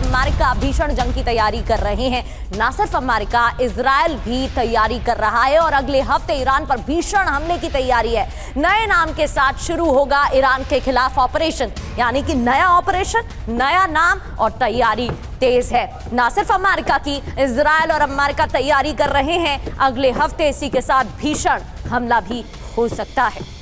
America भीषण जंग की तैयारी कर रहे हैं। ना सिर्फ अमेरिका, इजराइल भी तैयारी कर रहा है और अगले हफ्ते ईरान पर भीषण हमले की तैयारी है। नए नाम के साथ शुरू होगा ईरान के खिलाफ ऑपरेशन, यानी कि नया ऑपरेशन, नया नाम और तैयारी तेज है। ना सिर्फ अमेरिका की, इजराइल और अमेरिका तैयारी कर रहे हैं। अगले हफ्ते इसी के साथ भीषण हमला भी हो सकता है।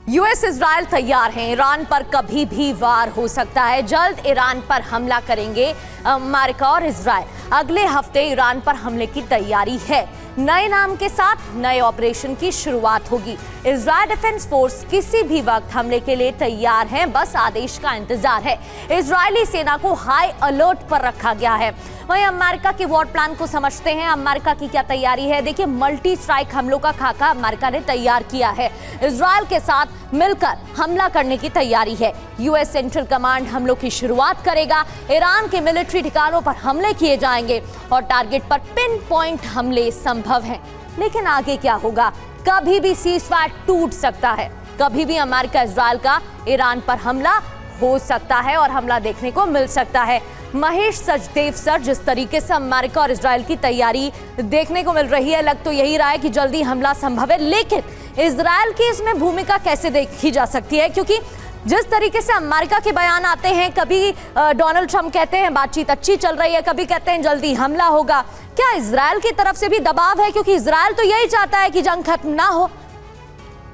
यूएस इजराइल तैयार हैं, ईरान पर कभी भी वार हो सकता है। जल्द ईरान पर हमला करेंगे अमेरिका और इजराइल। अगले हफ्ते ईरान पर हमले की तैयारी है। नए नाम के साथ नए ऑपरेशन की शुरुआत होगी। इजराइल डिफेंस फोर्स किसी भी वक्त हमले के लिए तैयार है, बस आदेश का इंतजार है। इजरायली सेना को हाई अलर्ट पर रखा गया है। वहीं अमेरिका के वॉर प्लान को समझते हैं। अमेरिका की क्या तैयारी है, देखिए, मल्टी स्ट्राइक हमलों का खाका अमेरिका ने तैयार किया है। इजराइल के साथ मिलकर हमला करने की तैयारी है। यूएस सेंट्रल कमांड हमलों की शुरुआत करेगा। ईरान के मिलिट्री ठिकानों पर हमले किए जाएंगे और टारगेट पर पिन पॉइंट हमले संभव हैं। लेकिन आगे क्या होगा? कभी भी सीज़फायर टूट सकता है, कभी भी अमेरिका इजराइल का ईरान पर हमला हो सकता है और हमला देखने को मिल सकता है। महेश सचदेव सर, जिस तरीके से अमेरिका और इजराइल की तैयारी देखने को मिल रही है, लग तो यही रहा है कि जल्दी हमला संभव है। लेकिन इजराइल की इसमें भूमिका कैसे देखी जा सकती है? क्योंकि जिस तरीके से अमेरिका के बयान आते हैं, कभी डोनाल्ड ट्रंप कहते हैं बातचीत अच्छी चल रही है, कभी कहते हैं जल्दी हमला होगा। क्या इजराइल की तरफ से भी दबाव है? क्योंकि इजराइल तो यही चाहता है कि जंग खत्म ना हो।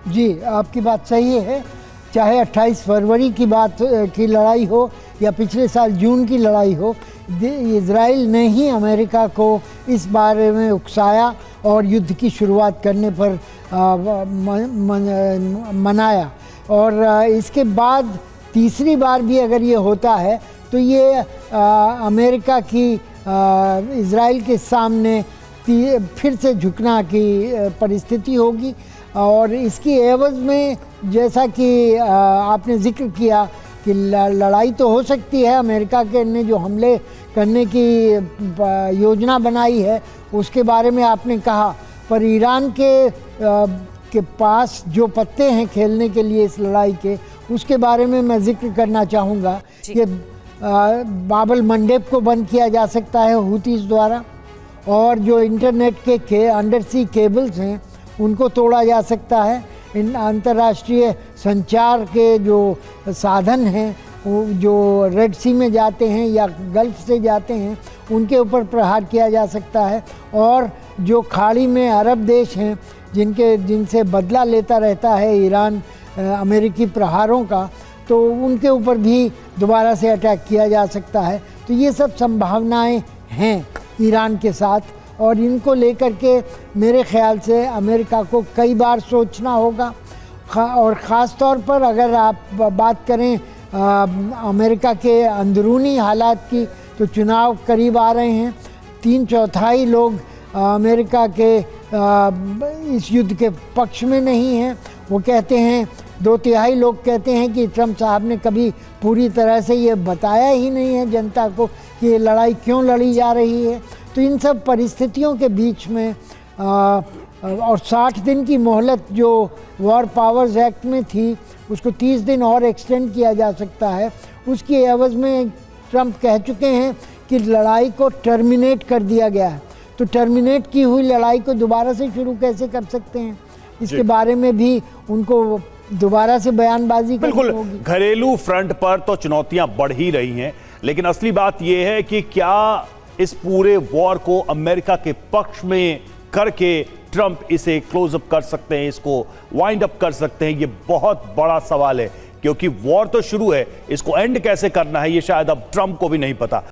जी, आपकी बात सही है। चाहे 28 फरवरी की लड़ाई हो या पिछले साल जून की लड़ाई हो, इजराइल ने ही अमेरिका को इस बारे में उकसाया और युद्ध की शुरुआत करने पर मनाया। और इसके बाद तीसरी बार भी अगर ये होता है तो ये अमेरिका की इजराइल के सामने फिर से झुकना की परिस्थिति होगी। और इसकी एवज में, जैसा कि आपने जिक्र किया कि लड़ाई तो हो सकती है, अमेरिका के ने जो हमले करने की योजना बनाई है उसके बारे में आपने कहा, पर ईरान के पास जो पत्ते हैं खेलने के लिए इस लड़ाई के, उसके बारे में मैं जिक्र करना चाहूँगा कि बाबल मंडेब को बंद किया जा सकता है हूतीस द्वारा, और जो इंटरनेट के अंडरसी केबल्स हैं उनको तोड़ा जा सकता है। इन अंतर्राष्ट्रीय संचार के जो साधन हैं जो रेड सी में जाते हैं या गल्फ से जाते हैं, उनके ऊपर प्रहार किया जा सकता है। और जो खाड़ी में अरब देश हैं जिनसे बदला लेता रहता है ईरान अमेरिकी प्रहारों का, तो उनके ऊपर भी दोबारा से अटैक किया जा सकता है। तो ये सब संभावनाएं हैं ईरान के साथ, और इनको लेकर के मेरे ख्याल से अमेरिका को कई बार सोचना होगा। और ख़ास तौर पर अगर आप बात करें अमेरिका के अंदरूनी हालात की, तो चुनाव करीब आ रहे हैं। 3/4 लोग अमेरिका के इस युद्ध के पक्ष में नहीं हैं। वो कहते हैं, 2/3 लोग कहते हैं कि ट्रंप साहब ने कभी पूरी तरह से ये बताया ही नहीं है जनता को कि ये लड़ाई क्यों लड़ी जा रही है। तो इन सब परिस्थितियों के बीच में और 60 दिन की मोहलत जो वॉर पावर्स एक्ट में थी, उसको 30 दिन और एक्सटेंड किया जा सकता है। उसकी एवज में ट्रंप कह चुके हैं कि लड़ाई को टर्मिनेट कर दिया गया है। तो टर्मिनेट की हुई लड़ाई को दोबारा से शुरू कैसे कर सकते हैं, इसके बारे में भी उनको दोबारा से बयानबाजी करनी होगी। बिल्कुल, घरेलू फ्रंट पर तो चुनौतियां बढ़ ही रही हैं, लेकिन असली बात यह है कि क्या इस पूरे वॉर को अमेरिका के पक्ष में करके ट्रंप इसे क्लोज अप कर सकते हैं, इसको वाइंड अप कर सकते हैं? ये बहुत बड़ा सवाल है, क्योंकि वॉर तो शुरू है, इसको एंड कैसे करना है ये शायद अब ट्रंप को भी नहीं पता।